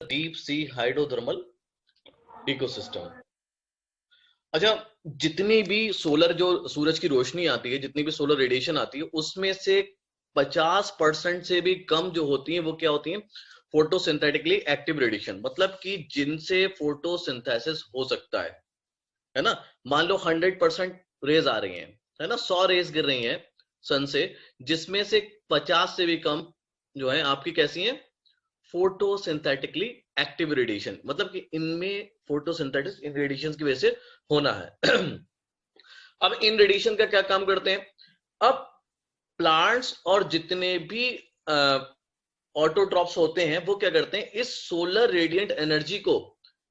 Deep sea hydrothermal ecosystem. अच्छा, जितनी भी सोलर जो सूरज की रोशनी आती है, जितनी भी सोलर रेडिएशन आती है, उसमें से 50% से भी कम जो होती है वो क्या होती है? फोटोसिंथेटिकली एक्टिव रेडिएशन, मतलब कि जिनसे फोटोसिंथेसिस हो सकता है ना। मान लो 100% रेज आ रही है ना, 100 रेज गिर रही हैं सन से, जिसमें से 50 से भी कम जो है आपकी कैसी हैं? फोटोसिंथेटिकली एक्टिव रेडिएशन, मतलब कि इनमें फोटोसिंथेटिस इन रेडिएशन की वजह से होना है। अब इन रेडिएशन का क्या काम करते हैं? अब प्लांट्स और जितने भी ऑटोट्रॉप्स होते हैं वो क्या करते हैं? इस सोलर रेडिएंट एनर्जी को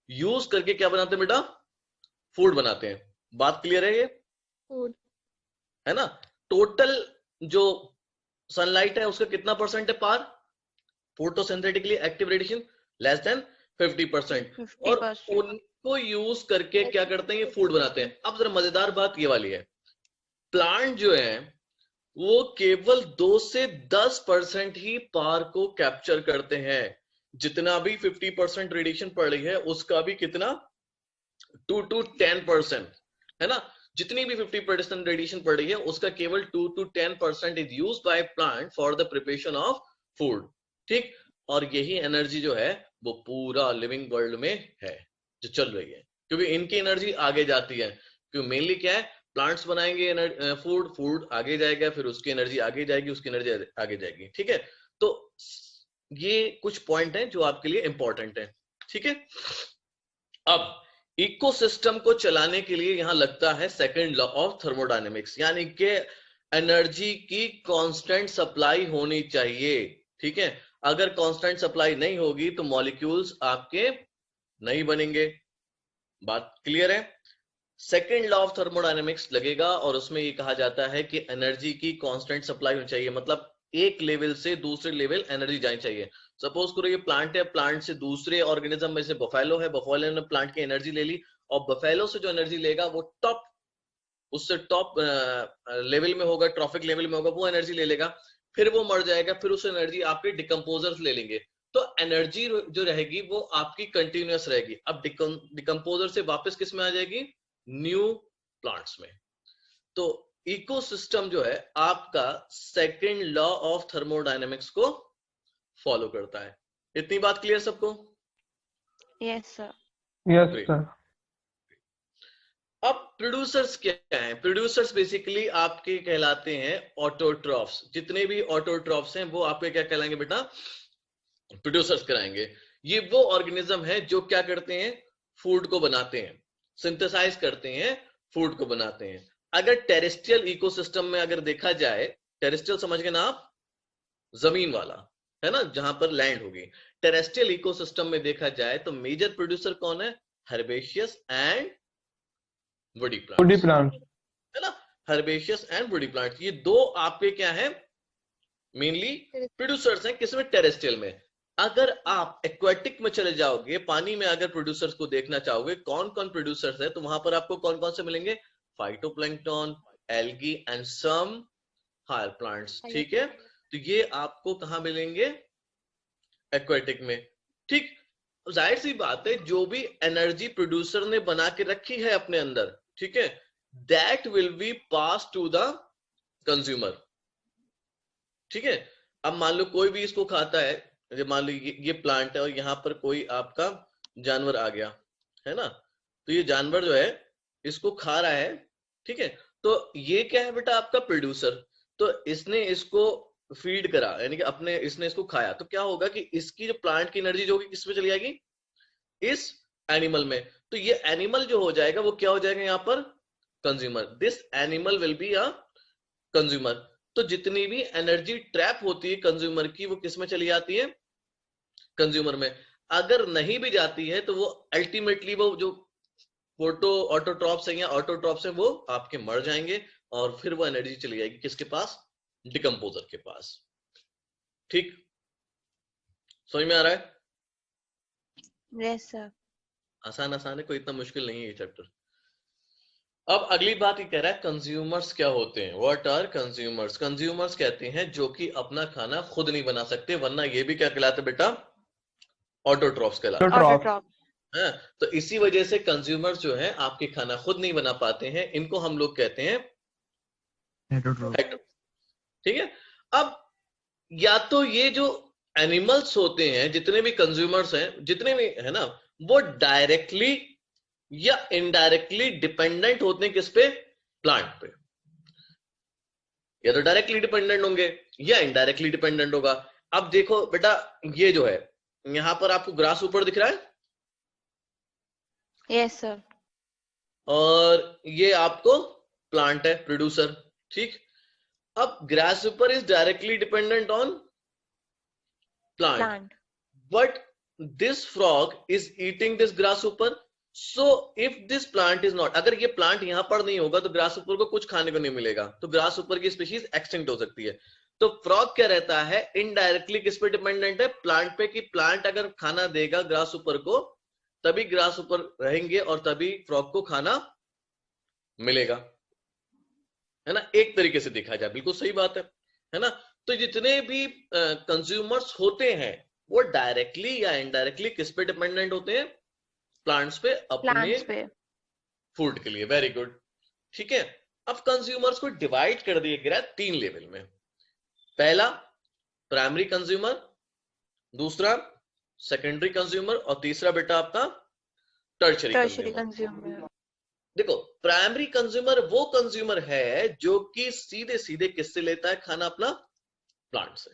यूज करके क्या बनाते हैं बेटा? फूड बनाते हैं। बात क्लियर है ये? फूड है ना। टोटल जो सनलाइट है उसका कितना परसेंट है पार photosynthetically active radiation? Less than 50%। और 50%। उनको यूज करके क्या करते हैं? ये फूड बनाते हैं। अब जरा मजेदार बात ये वाली है, प्लांट जो है वो केवल 2 से 10% ही पार को कैप्चर करते हैं। जितना भी 50% रेडिएशन पड़ रही है उसका भी कितना? 2 to 10%, है ना। जितनी भी 50% रेडिएशन पड़ रही है उसका केवल 2 to 10% is use by plant for the preparation of food. ठीक। और यही एनर्जी जो है वो पूरा लिविंग वर्ल्ड में है जो चल रही है, क्योंकि इनकी एनर्जी आगे जाती है। क्योंकि मेनली क्या है? प्लांट्स बनाएंगे फूड, फूड आगे जाएगा, फिर उसकी एनर्जी आगे जाएगी, उसकी एनर्जी आगे जाएगी। ठीक है, तो ये कुछ पॉइंट हैं जो आपके लिए इंपॉर्टेंट है। ठीक है। अब इकोसिस्टम को चलाने के लिए यहां लगता है सेकंड लॉ ऑफ थर्मोडायनेमिक्स, यानी कि एनर्जी की कांस्टेंट सप्लाई होनी चाहिए। ठीक है, अगर कांस्टेंट सप्लाई नहीं होगी तो मॉलिक्यूल्स आपके नहीं बनेंगे। बात क्लियर है? सेकेंड लॉ ऑफ थर्मोडायनेमिक्स लगेगा और उसमें ये कहा जाता है कि एनर्जी की कांस्टेंट सप्लाई होनी चाहिए, मतलब एक लेवल से दूसरे लेवल एनर्जी जानी चाहिए। सपोज करो ये प्लांट है, प्लांट से दूसरे ऑर्गेनिज्म में से बफेलो है, बफेलो ने प्लांट की एनर्जी ले ली, और बफेलो से जो एनर्जी लेगा वो टॉप, उससे टॉप लेवल में होगा, ट्रॉफिक लेवल में होगा, वो एनर्जी ले लेगा। फिर वो मर जाएगा, फिर उस एनर्जी आपके डिकम्पोजर्स ले लेंगे। तो एनर्जी जो रहेगी वो आपकी कंटिन्यूअस रहेगी। अब डिकम्पोजर से वापस किस में आ जाएगी? न्यू प्लांट्स में। तो इकोसिस्टम जो है आपका सेकंड लॉ ऑफ थर्मोडायनेमिक्स को फॉलो करता है। इतनी बात क्लियर सबको? Yes sir. Yes great. Sir. अब प्रोड्यूसर्स क्या हैं? प्रोड्यूसर्स बेसिकली आपके कहलाते हैं ऑटोट्रॉफ्स। जितने भी ऑटोट्रॉफ्स हैं वो आपके क्या कहलाएंगे बेटा? प्रोड्यूसर्स कराएंगे। ये वो ऑर्गेनिज्म है जो क्या करते हैं? फूड को बनाते हैं, सिंथेसाइज करते हैं, फूड को बनाते हैं। अगर टेरेस्ट्रियल इकोसिस्टम में अगर देखा जाए, टेरेस्ट्रियल समझ गए ना आप? जमीन वाला, है ना, जहां पर लैंड होगी। टेरेस्ट्रियल इकोसिस्टम में देखा जाए तो मेजर प्रोड्यूसर कौन है? Herbaceous and woody woody plants, plant. है ना। हर्बेशियस एंड वुडी प्लांट्स, ये दो आपके क्या है? मेनली प्रोड्यूसर्स हैं। किसमें? टेरेस्ट्रियल में। अगर आप एक्वेटिक में चले जाओगे, पानी में अगर प्रोड्यूसर्स को देखना चाहोगे कौन कौन प्रोड्यूसर्स है, तो वहां पर आपको कौन कौन से मिलेंगे? Phytoplankton, algae and some higher plants. ठीक है, तो ये आपको कहां मिलेंगे? एक्वेटिक में। ठीक। जाहिर सी बात है, जो भी एनर्जी प्रोड्यूसर ने बना के रखी है अपने अंदर, ठीक है, that will be pass to the consumer. ठीक है। अब मान लो कोई भी इसको खाता है, मान लो ये प्लांट है और यहां पर कोई आपका जानवर आ गया, है ना, तो ये जानवर जो है इसको खा रहा है। ठीक है, तो ये क्या है बेटा? आपका प्रोड्यूसर। तो इसने इसको फीड करा, यानी कि अपने इसने इसको खाया, तो क्या होगा कि इसकी जो प्लांट की एनर्जी जो होगी किस में चली जाएगी? इस एनिमल में। तो ये एनिमल जो हो जाएगा वो क्या हो जाएगा यहाँ पर? Consumer. This animal will be a consumer. तो जितनी भी एनर्जी ट्रैप होती है कंज्यूमर की, वो किस में चली जाती है? कंज्यूमर में। अगर नहीं भी जाती है तो वो अल्टीमेटली वो जो फोटो ऑटोट्रॉप्स हैं या ऑटोट्रॉप्स हैं वो आपके मर जाएंगे, और फिर वो एनर्जी चली जाएगी किसके पास? डिकम्पोजर के पास। ठीक, समझ में आ रहा है? Yes sir. आसान आसान है, कोई इतना मुश्किल नहीं है ये चैप्टर। अब अगली बात ये कह रहा है कंज्यूमर्स क्या होते हैं? What are consumers? कंज्यूमर्स कहते हैं जो कि अपना खाना खुद नहीं बना सकते, वरना ये भी क्या कहलाते बेटा? ऑटोट्रॉफ्स कहलाते हैं। ऑटोट्रॉफ। Autotroph. हाँ, तो इसी वजह से कंज्यूमर जो है आपके खाना खुद नहीं बना पाते हैं, इनको हम लोग कहते हैं हेटरोट्रॉफ। हेटेरोट्रॉफ। ठीक है। अब या तो ये जो एनिमल्स होते हैं, जितने भी कंज्यूमर्स हैं, जितने भी है ना, वो डायरेक्टली या इनडायरेक्टली डिपेंडेंट होते हैं किस पे? प्लांट पे। या तो डायरेक्टली डिपेंडेंट होंगे या इनडायरेक्टली डिपेंडेंट होगा। अब देखो बेटा, ये जो है यहां पर आपको ग्रास ऊपर दिख रहा है Yes, sir. और ये आपको प्लांट है, प्रोड्यूसर। ठीक। अब ग्रास ऊपर is directly dependent on plant, Plant. but this frog is eating this grasshopper. So if this plant is not, अगर ये प्लांट यहां पर नहीं होगा तो ग्रासहॉपर को कुछ खाने को नहीं मिलेगा, तो ग्रासहॉपर की स्पीशीज एक्सटिंक्ट हो सकती है। तो फ्रॉग क्या रहता है? इनडायरेक्टली किस पे डिपेंडेंट है? प्लांट पे, कि प्लांट अगर खाना देगा ग्रासहॉपर को तभी ग्रासहॉपर रहेंगे और तभी फ्रॉग को खाना मिलेगा, है ना। एक तरीके से देखा जाए बिल्कुल सही बात है ना। तो जितने भी कंज्यूमर्स होते हैं वो डायरेक्टली या इनडायरेक्टली किस पे डिपेंडेंट होते हैं? प्लांट्स पे, अपने Plants पे. फूड के लिए। Very good. ठीक है। अब कंज्यूमर्स को डिवाइड कर दिया गया 3 लेवल में। पहला प्राइमरी कंज्यूमर, दूसरा सेकेंडरी कंज्यूमर और तीसरा बेटा आपका टर्शरी Tertiary कंज्यूमर। consumer. देखो, प्राइमरी कंज्यूमर वो कंज्यूमर है जो कि सीधे सीधे किससे लेता है खाना? अपना प्लांट से।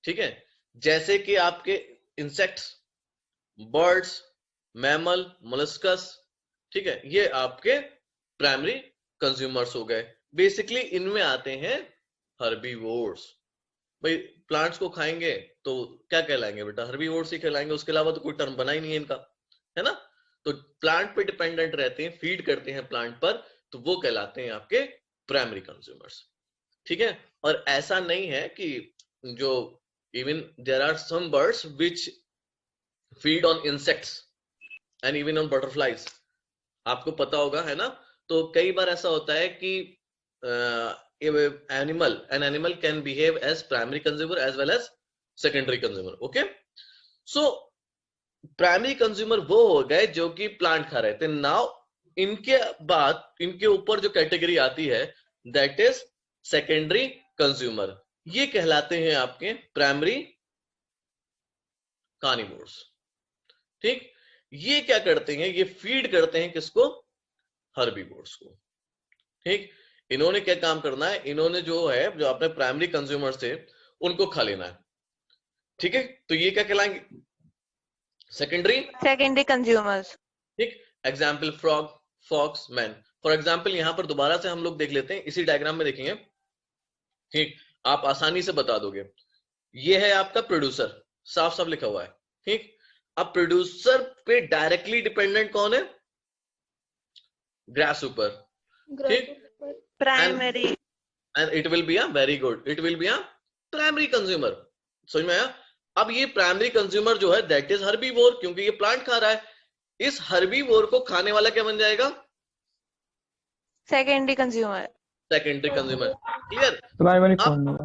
ठीक है। जैसे कि आपके इंसेक्ट्स, बर्ड्स, मैमल, मोलस्कस। ठीक है, ये आपके प्राइमरी कंज्यूमर्स हो गए। बेसिकली इनमें आते हैं हर्बीवोर्स। भाई प्लांट्स को खाएंगे तो क्या कहलाएंगे बेटा? हर्बीवोर्स ही कहलाएंगे, उसके अलावा तो कोई टर्म बना ही नहीं है इनका, है ना। तो प्लांट पे डिपेंडेंट रहते हैं, फीड करते हैं प्लांट पर, तो वो कहलाते हैं आपके प्राइमरी कंज्यूमर्स। ठीक है। और ऐसा नहीं है कि जो even there are some birds which feed on insects and even on butterflies, आपको पता होगा, है ना। तो कई बार ऐसा होता है कि an animal can behave as primary consumer as well as secondary consumer. Okay, so primary consumer वो हो गए जो कि प्लांट खा रहे थे। नाउ इनके बाद इनके ऊपर जो कैटेगरी आती है दैट इज सेकेंडरी कंज्यूमर। ये कहलाते हैं आपके प्राइमरी कार्निवोर्स। ठीक। ये क्या करते हैं? ये फीड करते हैं किसको? हर्बीवोर्स को। ठीक। इन्होंने क्या काम करना है? इन्होंने जो है, जो अपने प्राइमरी कंज्यूमर्स थे उनको खा लेना है। ठीक है। तो ये क्या कहलाएंगे? Secondary consumers. ठीक। Example frog, fox, man. For example यहां पर दोबारा से हम लोग देख लेते हैं, इसी डायग्राम में देखेंगे। ठीक। आप आसानी से बता दोगे। ये है आपका प्रोड्यूसर, साफ साफ लिखा हुआ है। ठीक। अब प्रोड्यूसर पे डायरेक्टली डिपेंडेंट कौन है? ग्रासहॉपर। ठीक। Primary. And it will be a, very good, it will be a primary consumer. समझ में आया? अब ये प्राइमरी कंज्यूमर जो है दैट इज हर्बीवोर, क्योंकि ये प्लांट खा रहा है। इस हर्बीवोर को खाने वाला क्या बन जाएगा? Secondary consumer. Secondary consumer. Clear? Primary अब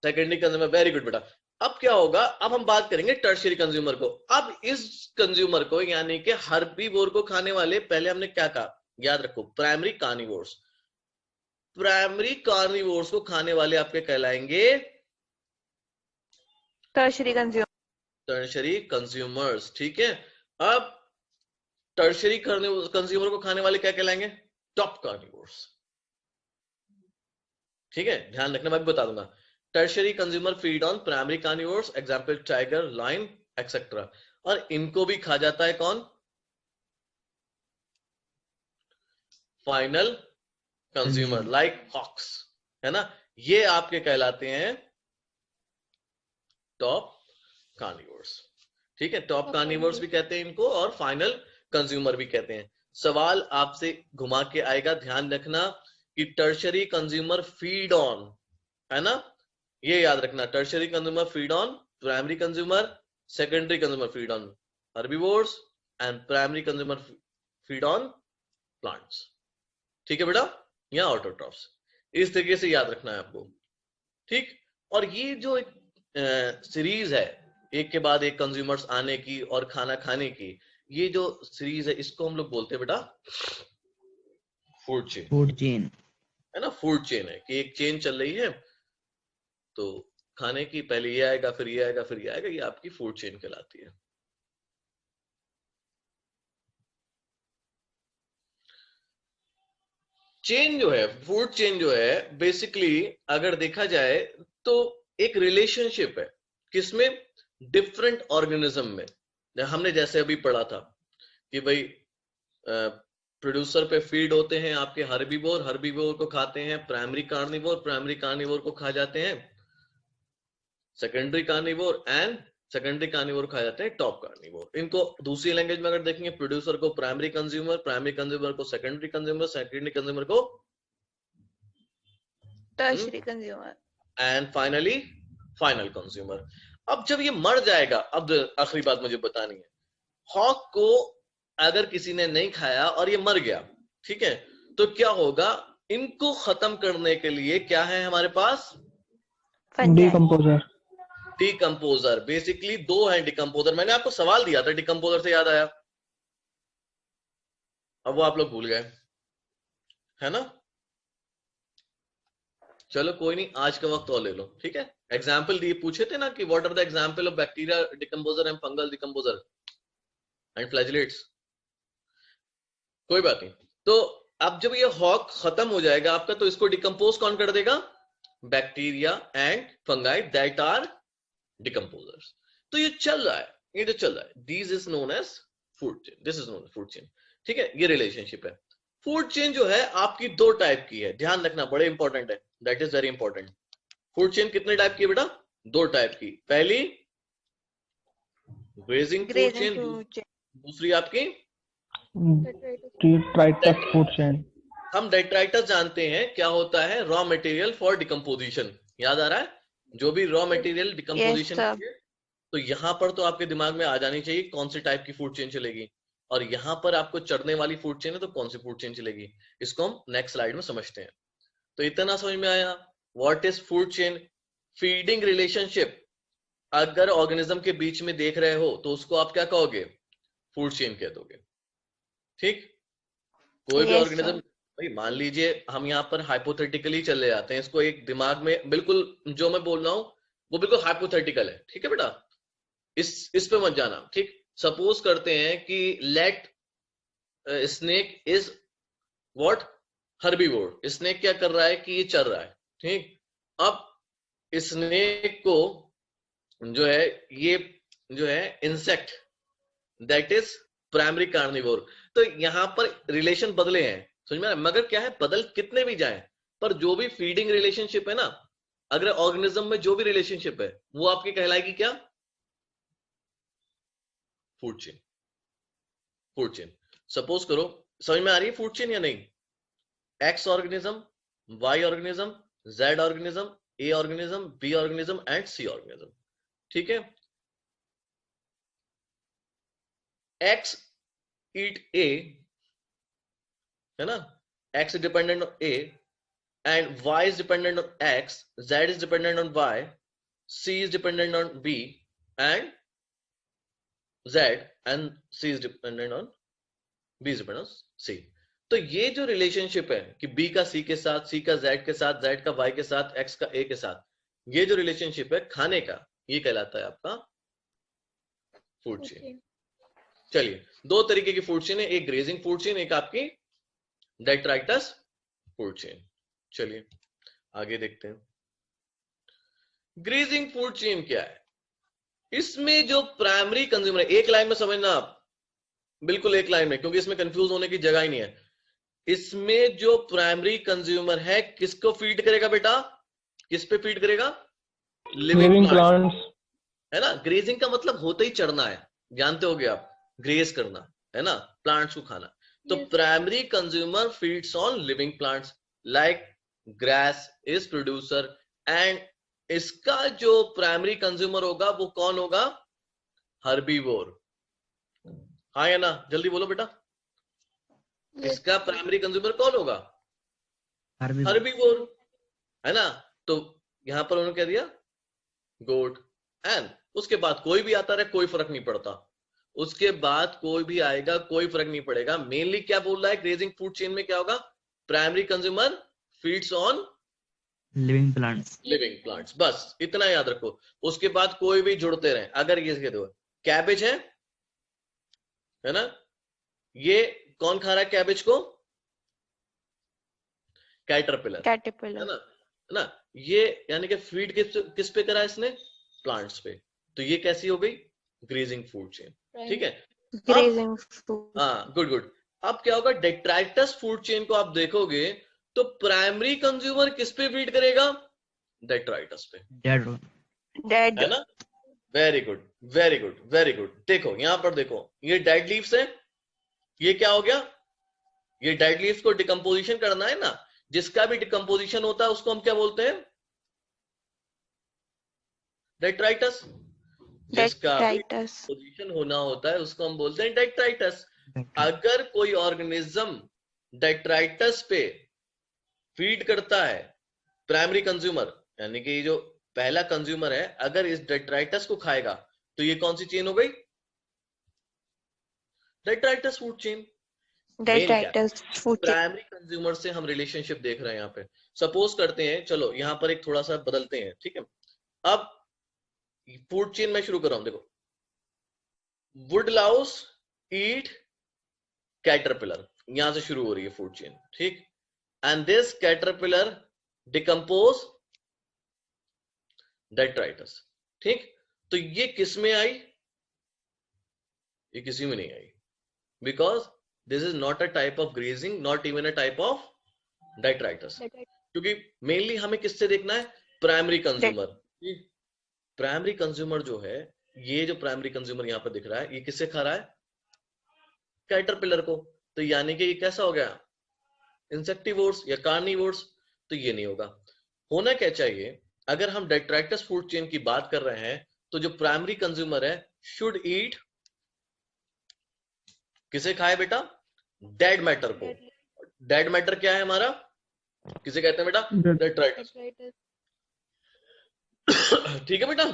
सेकेंडरी कंज्यूमर, वेरी गुड बेटा। अब क्या होगा? अब हम बात करेंगे टर्शियरी कंज्यूमर को। अब इस कंज्यूमर को, यानी कि हर्बीवोर को खाने वाले, पहले हमने क्या कहा याद रखो, प्राइमरी कार्निवोर्स। प्राइमरी कार्निवोर्स को खाने वाले आपके कहलाएंगे Tertiary consumer. Tertiary consumers. ठीक है। अब टर्शरी कंज्यूमर को खाने वाले क्या कहलाएंगे? Top carnivores. ठीक है, ध्यान रखना, मैं भी बता दूंगा। Tertiary consumer feed on primary carnivores, example tiger, lion etcetera. और इनको भी खा जाता है कौन? फाइनल कंज्यूमर लाइक हॉक्स, है ना। ये आपके कहलाते हैं टॉप कार्निवोर्स। ठीक है, टॉप कार्निवोर्स भी कहते हैं इनको और फाइनल कंज्यूमर भी कहते हैं। सवाल आपसे घुमा के आएगा, ध्यान रखना कि टर्शरी कंज्यूमर फीड ऑन, है ना, ये याद रखना। Tertiary consumer feed on primary consumer, secondary consumer feed on herbivores and primary consumer feed on plants. ठीक है बेटा, या ऑटोट्रॉफ्स। इस तरीके से याद रखना है आपको। ठीक। और ये जो एक सीरीज है एक के बाद एक कंज्यूमर्स आने की और खाना खाने की, ये जो सीरीज है इसको हम लोग बोलते हैं बेटा फूड चेन, फूड चेन। है ना। फूड चेन है कि एक चेन चल रही है, तो खाने की पहले ये आएगा, फिर ये आएगा, फिर ये आएगा, ये आपकी फूड चेन कहलाती है। चेन जो है, फूड चेन जो है, बेसिकली अगर देखा जाए तो एक रिलेशनशिप है, किसमें? डिफरेंट ऑर्गेनिज्म में। हमने जैसे अभी पढ़ा था कि भाई प्रोड्यूसर पे फीड होते हैं आपके हर्बीवोर, हर्बीवोर को खाते हैं प्राइमरी कार्निवोर, प्राइमरी कार्निवोर को खा जाते हैं secondary carnivore, and secondary carnivore खा जाते हैं टॉप कार्निवोर। इनको दूसरी लैंग्वेज में अगर देखेंगे, प्रोड्यूसर को प्राइमरी कंज्यूमर, प्राइमरी कंज्यूमर को सेकेंडरी कंज्यूमर, सेकेंडरी कंज्यूमर को tertiary consumer, and finally final consumer. अब जब ये मर जाएगा, अब आखिरी बात मुझे बतानी है, हॉक को अगर किसी ने नहीं खाया और ये मर गया, ठीक है, तो क्या होगा? इनको खत्म करने के लिए क्या है हमारे पास? डिकम्पोजर। डिकम्पोजर। बेसिकली दो है डिकम्पोजर। मैंने आपको सवाल दिया था डिकम्पोजर से, याद आया? अब वो आप लोग भूल गए, है ना। चलो कोई नहीं, आज का वक्त और ले लो, ठीक है। एग्जाम्पल दिए, पूछे थे ना कि what are the example of bacteria decomposer and fungal decomposer and flagellates. कोई बात नहीं। तो अब जब ये हॉक खत्म हो जाएगा आपका, तो इसको डिकम्पोज कौन कर देगा? Bacteria and fungi, that are decomposers. तो ये चल रहा है, ये जो चल रहा है, this is known as food chain, this is known as food chain, ठीक है। ये रिलेशनशिप है। फूड चेन जो है आपकी दो टाइप की है, ध्यान रखना, बड़े इंपॉर्टेंट है, that is very important. Food chain कितने टाइप की है बेटा? दो टाइप की। पहली ग्रेजिंग फूड चेन, दूसरी आपकी डेट्राइटस फूड चेन। हम डेट्राइटस जानते हैं क्या होता है? Raw material for decomposition. याद आ रहा है? जो भी रॉ मटेरियल डिकम्पोजिशन, तो यहां पर तो आपके दिमाग में आ जानी चाहिए कौन सी टाइप की फूड चेन चलेगी, और यहां पर आपको चढ़ने वाली फूड चेन है तो कौन सी फूड चेन चलेगी। इसको हम नेक्स्ट स्लाइड में समझते हैं। तो इतना समझ में आया what is food chain. Feeding relationship अगर ऑर्गेनिज्म के बीच में देख रहे हो तो उसको आप क्या कहोगे? फूड चेन कह दोगे, ठीक। कोई भी ऑर्गेनिज्म, भाई मान लीजिए हम यहाँ पर हाइपोथेटिकली चले जाते हैं, इसको एक दिमाग में, बिल्कुल जो मैं बोल रहा हूं वो बिल्कुल हाइपोथेटिकल है, ठीक है बेटा, इस पे मत जाना, ठीक। सपोज करते हैं कि let snake is what? Herbivore. Snake क्या कर रहा है कि ये चल रहा है, ठीक। अब स्नेक को जो है, ये जो है insect, that is primary carnivore. तो यहां पर रिलेशन बदले हैं, समझ में? मगर क्या है, बदल कितने भी जाए, पर जो भी फीडिंग रिलेशनशिप है ना, अगर ऑर्गेनिज्म में जो भी रिलेशनशिप है वो आपकी कहलाएगी क्या? Food chain. Food chain. Suppose करो, समझ में आ रही है फूड चेन या नहीं? X organism, Y organism, Z organism, A organism, B organism and C organism, ठीक है। एक्स ईट ए, है ना, X is dependent on A and Y is dependent on X, Z is dependent on Y, C is dependent on B and Z and C is dependent on B is dependent on C। तो ये जो relationship है कि B का C के साथ, C का Z के साथ, Z का Y के साथ, X का A के साथ, ये जो रिलेशनशिप है खाने का, ये कहलाता है आपका फूड चेन। चलिए, दो तरीके की फूड चेन है, एक ग्रेजिंग फूड चेन, एक आपकी डेट्राइटस फूड चेन। चलिए आगे देखते हैं। ग्रेजिंग फूड चेन क्या है? इसमें जो प्राइमरी कंज्यूमर है, एक लाइन में समझना आप, बिल्कुल एक लाइन में, क्योंकि इसमें कंफ्यूज होने की जगह ही नहीं है। इसमें जो प्राइमरी कंज्यूमर है किसको फीड करेगा बेटा? किस पे फीड करेगा? लिविंग प्लांट्स, है ना। ग्रेजिंग का मतलब होता ही चढ़ना है, जानते होगे आप, ग्रेज करना, है ना, प्लांट्स को खाना। तो primary consumer feeds on living plants like grass is producer, and इसका जो प्राइमरी कंज्यूमर होगा वो कौन होगा? हर्बीवोर। हाँ या ना, जल्दी बोलो बेटा, इसका प्राइमरी कंज्यूमर कौन होगा? हर्बीवोर, है ना। तो यहां पर उन्होंने कह दिया गोट, एंड उसके बाद कोई भी आता रहे, कोई फर्क नहीं पड़ता, उसके बाद कोई भी आएगा, कोई फर्क नहीं पड़ेगा। मेनली क्या बोल रहा है, ग्रेजिंग फूड चेन में क्या होगा, primary consumer feeds on living plants. Living plants, बस इतना याद रखो। उसके बाद कोई भी जुड़ते रहे। अगर ये कह दो कैबेज है ना, ये कौन खा रहा है कैबेज को, कैटरपिलर, है कैटरपिलर, ना, ये यानी कि फीड किस पे करा इसने, प्लांट्स पे। तो ये कैसी हो गई, ग्रेजिंग फूड चेन, ठीक है। Grazing food. हाँ, गुड गुड। अब क्या होगा, डेट्राइटस फूड चेन को आप देखोगे तो प्राइमरी कंज्यूमर किस पे फीड करेगा, डेट्राइटस पे, डेड, है ना। Very good very good very good. देखो यहां पर देखो, ये डेड लीव्स है, ये क्या हो गया, ये डेड लीव्स को डिकम्पोजिशन करना है ना, जिसका भी डिकम्पोजिशन होता है उसको हम क्या बोलते हैं, डेट्राइटस। जिसका डिकम्पोजिशन होना होता है उसको हम बोलते हैं डेट्राइटस। अगर कोई ऑर्गेनिज्म डेट्राइटस पे फीड करता है, प्राइमरी कंज्यूमर यानी कि जो पहला कंज्यूमर है, अगर इस डेट्राइटस को खाएगा तो ये कौन सी चेन हो गई, detritus food chain. Detritus food chain. Primary consumer से हम रिलेशनशिप देख रहे हैं यहाँ पे। सपोज करते हैं, चलो यहाँ पर एक थोड़ा सा बदलते हैं, ठीक है। अब फूड चेन में शुरू कर रहा हूं, देखो, वुड लाउस ईट कैटरपिलर, यहां से शुरू हो रही है फूड चेन, ठीक। And this caterpillar decompose detritus, ठीक। तो ये किस में आई, ये किसी में नहीं आई, because this is not a type of grazing, not even a type of detritus. क्योंकि मेनली हमें किससे देखना है, प्राइमरी कंज्यूमर। प्राइमरी कंज्यूमर जो है, ये जो प्राइमरी कंज्यूमर यहां पर दिख रहा है, ये किससे खा रहा है, कैटरपिलर को। तो यानी कि ये कैसा हो गया, इंसेक्टिवोर्स या कार्निवोर्स। तो ये नहीं होगा। होना क्या चाहिए, अगर हम डेट्राइटस फूड चेन की बात कर रहे हैं, तो जो प्राइमरी कंज्यूमर है शुड ईट, किसे खाए बेटा, डेड मैटर को। डेड मैटर क्या है हमारा, किसे कहते हैं बेटा, डेट्राइटस, ठीक है बेटा।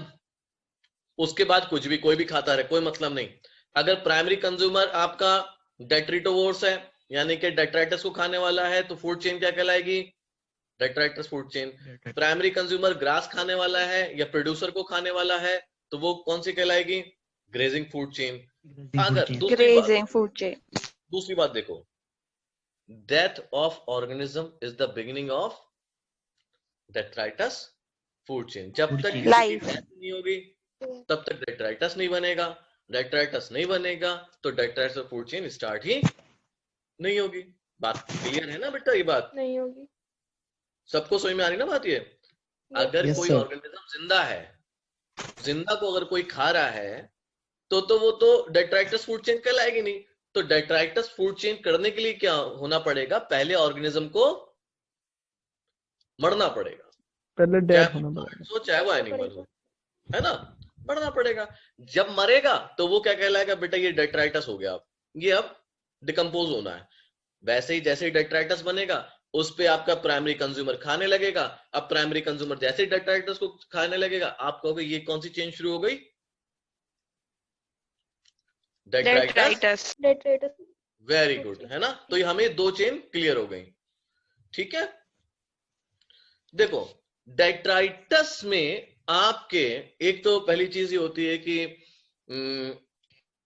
उसके बाद कुछ भी कोई भी खाता रहे, कोई मतलब नहीं। अगर प्राइमरी कंज्यूमर आपका डेट्रिटोवोर्स है, यानी कि डेट्राइटस को खाने वाला है, तो फूड चेन क्या कहलाएगी, detritus food chain. Primary consumer grass खाने वाला है या प्रोड्यूसर को खाने वाला है, तो वो कौन सी कहलाएगी, ग्रेजिंग फूड चेन। अगर दूसरी बात देखो, death of organism is the beginning of detritus food chain. जब तक लाइफ नहीं होगी तब तक डेट्राइटस नहीं बनेगा, डेट्राइटस नहीं बनेगा तो डेट्राइटस फूड चेन स्टार्ट ही नहीं होगी। बात क्लियर है ना बेटा, ये बात नहीं होगी, सबको समझ में आ रही ना बात। ये अगर कोई ऑर्गेनिज्म जिंदा है, जिंदा को अगर कोई खा रहा है, तो वो तो डेट्राइटस फूड चेन कहलाएगी नहीं। तो डेट्राइटस फूड चेन करने के लिए क्या होना पड़ेगा, पहले ऑर्गेनिज्म को मरना पड़ेगा, पहले डेड होना पड़ेगा, चाहे वो एनिमल हो, है ना, मरना पड़ेगा। जब मरेगा तो वो क्या कहलाएगा बेटा, ये डेट्राइटस हो गया, ये अब डिकम्पोज होना है। वैसे ही जैसे ही डेट्राइटस बनेगा, उस पे आपका प्राइमरी कंज्यूमर खाने लगेगा। अब प्राइमरी कंज्यूमर जैसे ही डेट्राइटस को खाने लगेगा, आप कहोगे ये कौन सी चेन शुरू हो गई, डेट्राइटस। वेरी गुड, है ना। तो ये हमें दो चेन क्लियर हो गई, ठीक है। देखो डेट्राइटस में आपके एक तो पहली चीज ये होती है कि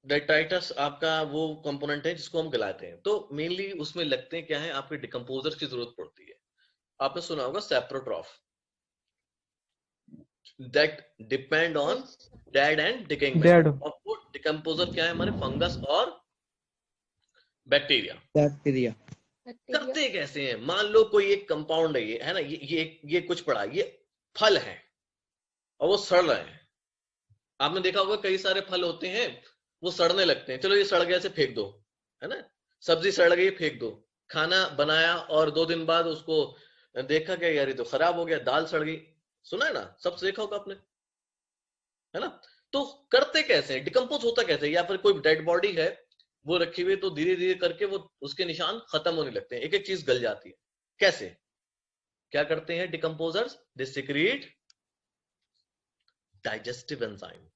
डेट्राइटस आपका वो कंपोनेंट है जिसको हम गलाते हैं, तो मेनली उसमें लगते हैं क्या है, आपके डिकम्पोजर की जरूरत पड़ती है। आपने सुना होगा saprotroph, that depend on dead and decaying matter. और वो डिकम्पोजर क्या है, हमारे फंगस और बैक्टीरिया। करते कैसे हैं, मान लो कोई एक कंपाउंड है, ये है ना, ये कुछ पड़ा, ये फल है और वो सड़ रहे हैं। आपने देखा होगा कई सारे फल होते हैं वो सड़ने लगते हैं, चलो ये सड़ गया से फेंक दो, है ना। सब्जी सड़ गई फेंक दो, खाना बनाया और 2 दिन बाद उसको देखा क्या यार ये तो खराब हो गया, दाल सड़ गई, सुना है ना, सब देखा होगा आपने, है ना। तो करते कैसे हैं, डिकम्पोज होता कैसे, या फिर कोई डेड बॉडी है वो रखी हुई, तो धीरे धीरे करके वो उसके निशान खत्म होने लगते हैं, एक एक चीज गल जाती है। कैसे, क्या करते हैं decomposers, they secrete digestive enzyme.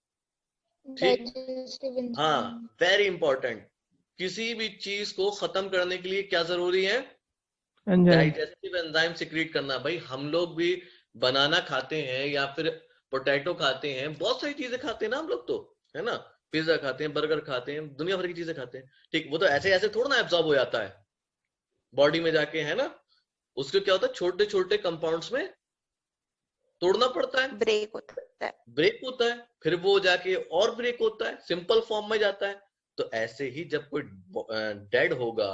ठीक, हाँ, वेरी इंपॉर्टेंट। किसी भी चीज को खत्म करने के लिए क्या जरूरी है? एंजाइम। डाइजेस्टिव एंजाइम सिक्रीट करना। भाई हम लोग भी बनाना खाते हैं या फिर पोटैटो खाते हैं, बहुत सारी चीजें खाते हैं ना हम लोग, तो है ना, पिज्जा खाते हैं, बर्गर खाते हैं, दुनिया भर की चीजें खाते हैं। ठीक, वो तो ऐसे ऐसे थोड़ा ना एब्जॉर्ब हो जाता है बॉडी में जाके, है ना। उसको क्या होता है, छोटे छोटे कंपाउंड्स में तोड़ना पड़ता है, ब्रेक होता है। ब्रेक होता है, फिर वो जाके और ब्रेक होता है, सिंपल फॉर्म में जाता है। तो ऐसे ही जब कोई डेड होगा,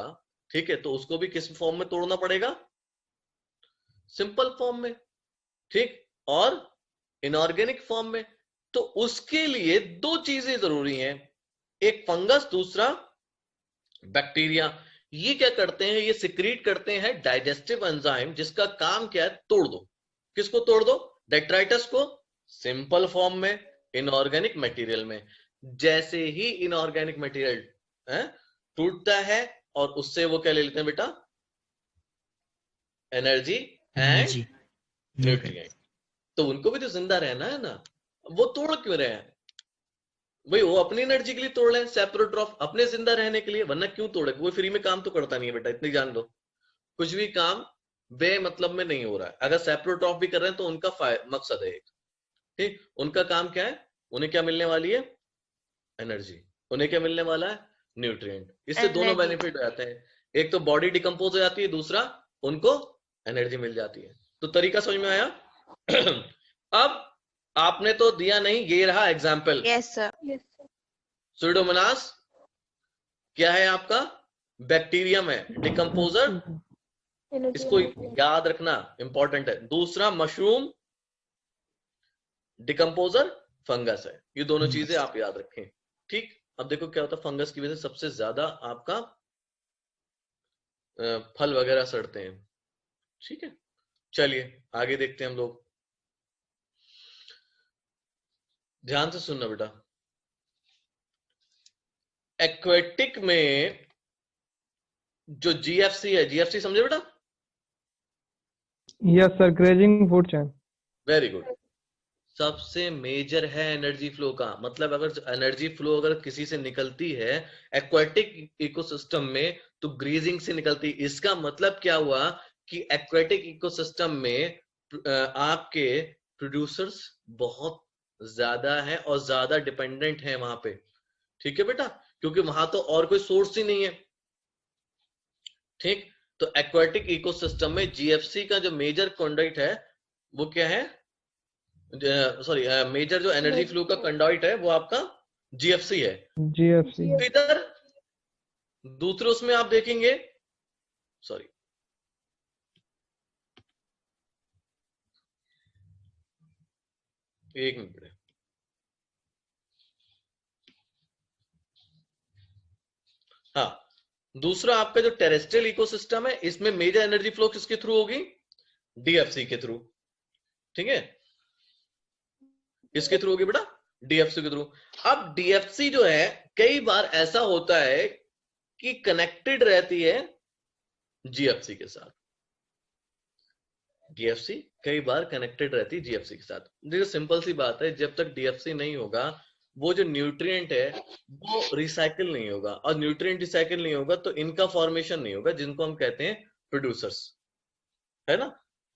ठीक है, तो उसको भी किस फॉर्म में तोड़ना पड़ेगा? सिंपल फॉर्म में, ठीक, और इनऑर्गेनिक फॉर्म में। तो उसके लिए दो चीजें जरूरी हैं, एक फंगस, दूसरा बैक्टीरिया। ये क्या करते हैं, ये सिक्रीट करते हैं डाइजेस्टिव एंजाइम, जिसका काम क्या है, तोड़ दो। किसको तोड़ दो? डेट्राइटस को, सिंपल फॉर्म में, इनऑर्गेनिक मटेरियल में। जैसे ही इनऑर्गेनिक मटेरियल टूटता है, और उससे वो क्या ले लेते हैं बेटा? Energy and energy, nutrient. तो उनको भी तो जिंदा रहना है ना, वो तोड़ क्यों रहे हैं भाई? वो अपनी एनर्जी के लिए तोड़ रहे हैं, सेप्रोट्रॉफ अपने जिंदा रहने के लिए, वरना क्यों तोड़े? कोई फ्री में काम तो करता नहीं है बेटा, इतनी जान लो। कुछ भी काम बे मतलब में नहीं हो रहा है। अगर सेप्रोट्रॉफ भी कर रहे हैं तो उनका मकसद है एक, ठीक, उनका काम क्या है? उन्हें क्या मिलने वाली है? एनर्जी। उन्हें क्या मिलने वाला है? न्यूट्रिएंट। इससे दोनों एनर्जी। बेनिफिट हो जाते हैं, एक तो बॉडी डिकम्पोज हो जाती है, दूसरा उनको एनर्जी मिल जाती है। तो तरीका समझ में आया? अब आपने तो दिया नहीं, ये रहा एग्जाम्पल। Yes sir. सुडोमोनास क्या है आपका? बैक्टीरियम है, डिकम्पोजर, इसको याद रखना इंपॉर्टेंट है। दूसरा मशरूम, डिकम्पोजर फंगस है। ये दोनों चीजें आप याद रखें, ठीक। अब देखो क्या होता है, फंगस की वजह से सबसे ज्यादा आपका फल वगैरह सड़ते हैं, ठीक है। चलिए आगे देखते हैं हम लोग, ध्यान से सुनना बेटा। एक्वेटिक में जो जीएफसी है, जीएफसी समझे बेटा? Yes sir, grazing food chain. Very good. सबसे मेजर है एनर्जी फ्लो का मतलब, अगर एनर्जी फ्लो अगर किसी से निकलती है एक्वेटिक इकोसिस्टम में, तो ग्रीजिंग से निकलती है। इसका मतलब क्या हुआ कि एक्वेटिक इकोसिस्टम में आपके प्रोड्यूसर्स बहुत ज्यादा है और ज्यादा डिपेंडेंट है वहां पे, ठीक है बेटा, क्योंकि वहां तो और कोई सोर्स ही नहीं है, ठीक। तो एक्वेटिक इकोसिस्टम में जीएफसी का जो मेजर कंडक्ट है वो क्या है? सॉरी, मेजर जो एनर्जी फ्लो का कंडक्ट है वो आपका जीएफसी है। जीएफसी। इधर दूसरे उसमें आप देखेंगे, सॉरी, एक मिनट, हाँ, दूसरा आपका जो टेरेस्ट्रियल इकोसिस्टम है, इसमें मेजर एनर्जी फ्लो किसके थ्रू होगी? डीएफसी के थ्रू, ठीक है। किसके थ्रू होगी बेटा? डीएफसी के थ्रू। अब डीएफसी जो है कई बार ऐसा होता है कि कनेक्टेड रहती है जीएफसी के साथ। डीएफसी कई बार कनेक्टेड रहती है जीएफसी के साथ। देखो सिंपल सी बात है, जब तक डीएफसी नहीं होगा वो जो न्यूट्रिएंट है वो रिसाइकिल नहीं होगा, और न्यूट्रिएंट रिसाइकिल नहीं होगा तो इनका फॉर्मेशन नहीं होगा, जिनको हम कहते हैं प्रोड्यूसर्स, है ना।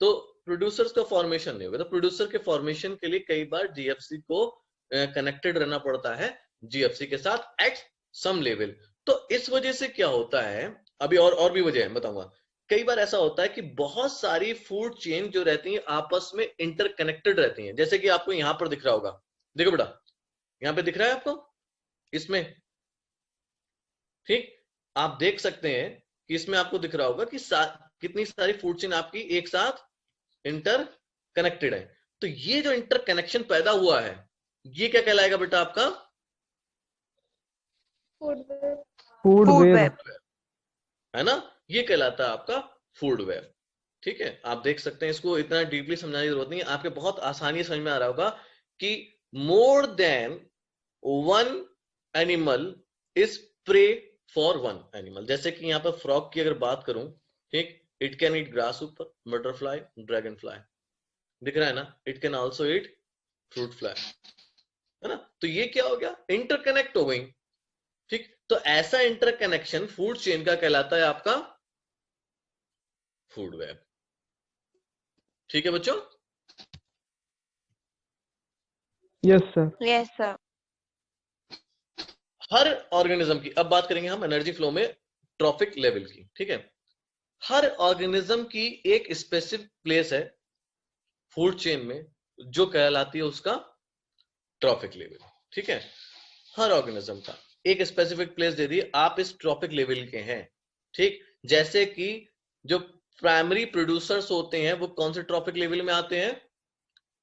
तो प्रोड्यूसर्स का फॉर्मेशन नहीं होगा, तो प्रोड्यूसर के फॉर्मेशन के लिए कई बार जीएफसी को कनेक्टेड रहना पड़ता है जीएफसी के साथ एट सम लेवल। तो इस वजह से क्या होता है, अभी और भी वजह है बताऊंगा। कई बार ऐसा होता है कि बहुत सारी फूड चेन जो रहती हैं आपस में इंटरकनेक्टेड रहती हैं, जैसे कि आपको यहां पर दिख रहा होगा, देखो बेटा यहां पे दिख रहा है आपको इसमें, ठीक, आप देख सकते हैं कि इसमें आपको दिख रहा होगा कि कितनी सारी फूड चेन आपकी एक साथ इंटर कनेक्टेड है। तो ये जो इंटरकनेक्शन पैदा हुआ है ये क्या कहलाएगा बेटा? आपका फूड वेब, है ना, ये कहलाता है आपका फूड वेब, ठीक है। आप देख सकते हैं, इसको इतना डीपली समझाने की जरूरत नहीं है, आपके बहुत आसानी समझ में आ रहा होगा कि more than one animal is prey for one animal. जैसे कि यहाँ पर फ्रॉग की अगर बात करूं, ठीक, इट कैन ईट ग्रास ऊपर, बटरफ्लाई, ड्रैगन फ्लाई, दिख रहा है ना, it can also eat fruit fly, है ना। तो ये क्या हो गया, इंटरकनेक्ट हो गई। ठीक, तो ऐसा इंटरकनेक्शन फूड चेन का कहलाता है आपका फूड वेब। ठीक है बच्चों। Yes, sir. Yes, sir. हर ऑर्गेनिज्म की, अब बात करेंगे हम एनर्जी फ्लो में ट्रॉफिक लेवल की। ठीक है, हर ऑर्गेनिज्म की एक स्पेसिफिक प्लेस है फूड चेन में जो कहलाती है उसका ट्रॉफिक लेवल। ठीक है, हर ऑर्गेनिज्म का एक स्पेसिफिक प्लेस दे दी, आप इस ट्रॉफिक लेवल के हैं। ठीक, जैसे कि जो प्राइमरी प्रोड्यूसर्स होते हैं वो कौन से ट्रॉफिक लेवल में आते हैं,